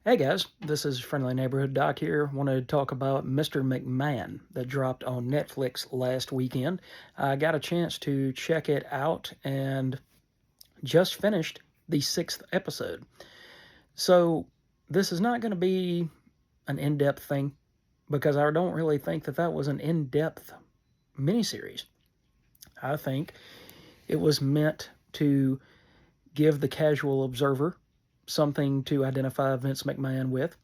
Hey guys, this is Friendly Neighborhood Doc here. Wanted to talk about Mr. McMahon that dropped on Netflix last weekend. I got a chance to check it out and just finished the sixth episode. So, this is not going to be an in depth thing because I don't really think that was an in depth miniseries. I think it was meant to give the casual observer something to identify Vince McMahon with.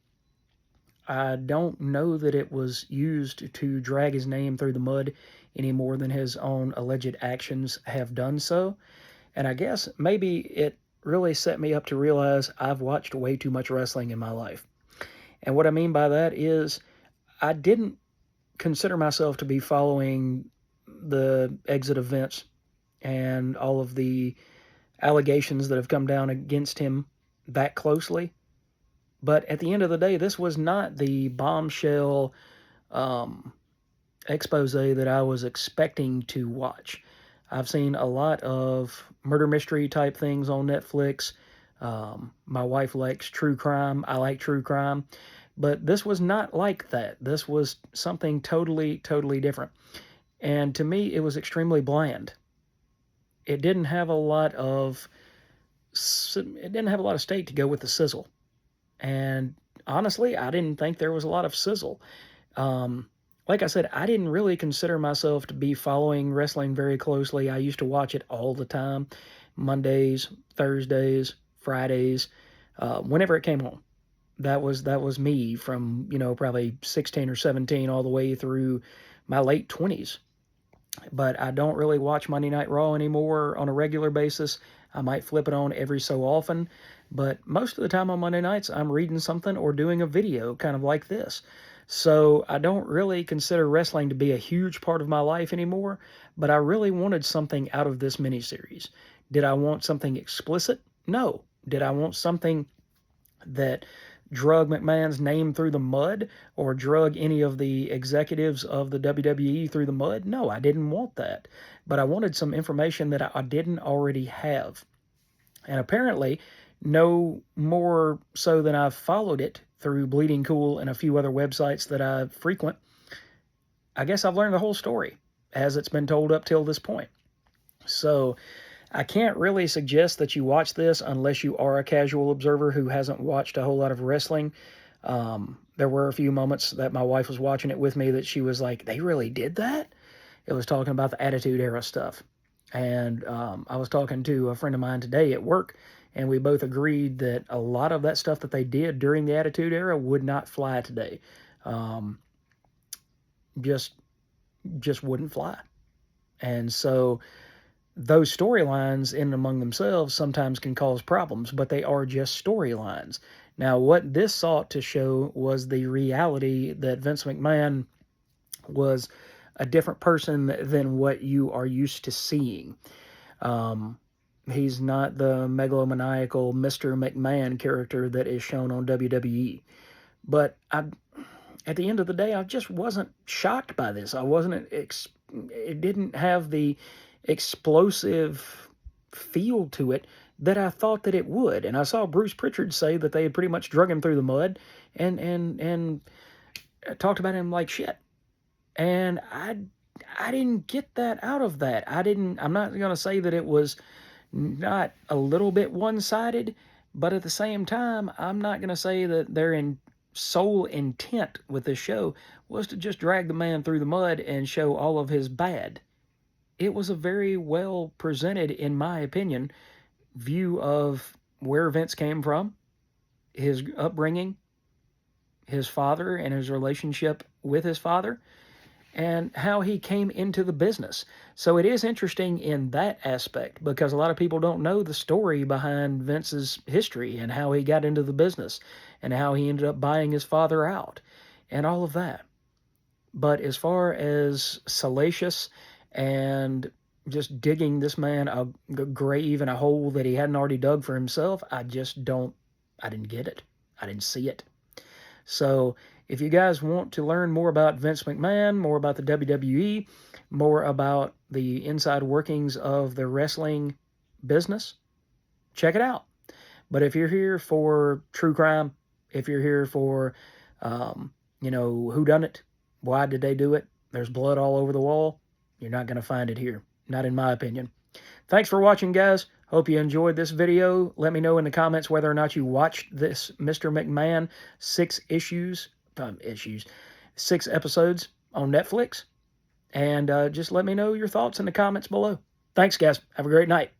I don't know that it was used to drag his name through the mud any more than his own alleged actions have done so. And I guess maybe it really set me up to realize I've watched way too much wrestling in my life. And what I mean by that is I didn't consider myself to be following the exit events and all of the allegations that have come down against him that closely. But at the end of the day, this was not the bombshell um, expose that I was expecting to watch. I've seen a lot of murder mystery type things on Netflix. My wife likes true crime. I like true crime. But this was not like that. This was something totally, totally different. And to me, it was extremely bland. It didn't have a lot of steak to go with the sizzle. And honestly, I didn't think there was a lot of sizzle. Um, like I said, I didn't really consider myself to be following wrestling very closely. I used to watch it all the time, Mondays, Thursdays, Fridays, whenever it came on. That was me from probably 16 or 17 all the way through my late 20s. But I don't really watch Monday Night Raw anymore on a regular basis. I might flip it on every so often, but most of the time on Monday nights, I'm reading something or doing a video kind of like this. So I don't really consider wrestling to be a huge part of my life anymore, but I really wanted something out of this miniseries. Did I want something explicit? No. Did I want something that drug McMahon's name through the mud or drug any of the executives of the WWE through the mud? No, I didn't want that. But I wanted some information that I didn't already have. And apparently, no more so than I've followed it through Bleeding Cool and a few other websites that I frequent, I guess I've learned the whole story as it's been told up till this point. So I can't really suggest that you watch this unless you are a casual observer who hasn't watched a whole lot of wrestling. There were a few moments that my wife was watching it with me that she was like, they really did that? It was talking about the Attitude Era stuff. And I was talking to a friend of mine today at work, and we both agreed that a lot of that stuff that they did during the Attitude Era would not fly today. Um, just just wouldn't fly. And so those storylines in and among themselves sometimes can cause problems, but they are just storylines. Now, what this sought to show was the reality that Vince McMahon was a different person than what you are used to seeing. Um, he's not the megalomaniacal Mr. McMahon character that is shown on WWE. But at the end of the day, I just wasn't shocked by this. I wasn't. It didn't have the explosive feel to it that I thought that it would. And I saw Bruce Pritchard say that they had pretty much drug him through the mud and talked about him like shit. And I didn't get that out of that. I'm not going to say that it was not a little bit one-sided, but at the same time, I'm not going to say that their sole intent with this show was to just drag the man through the mud and show all of his bad. It was a very well presented, in my opinion, view of where Vince came from, his upbringing, his father and his relationship with his father, and how he came into the business. So it is interesting in that aspect because a lot of people don't know the story behind Vince's history and how he got into the business and how he ended up buying his father out and all of that. But as far as salacious and just digging this man a grave and a hole that he hadn't already dug for himself, I didn't get it. I didn't see it. So if you guys want to learn more about Vince McMahon, more about the WWE, more about the inside workings of the wrestling business, check it out. But if you're here for true crime, If you're here for, who done it? Why did they do it? There's blood all over the wall. You're not going to find it here. Not in my opinion. Thanks for watching, guys. Hope you enjoyed this video. Let me know in the comments whether or not you watched this Mr. McMahon 6 episodes on Netflix. And just let me know your thoughts in the comments below. Thanks, guys. Have a great night.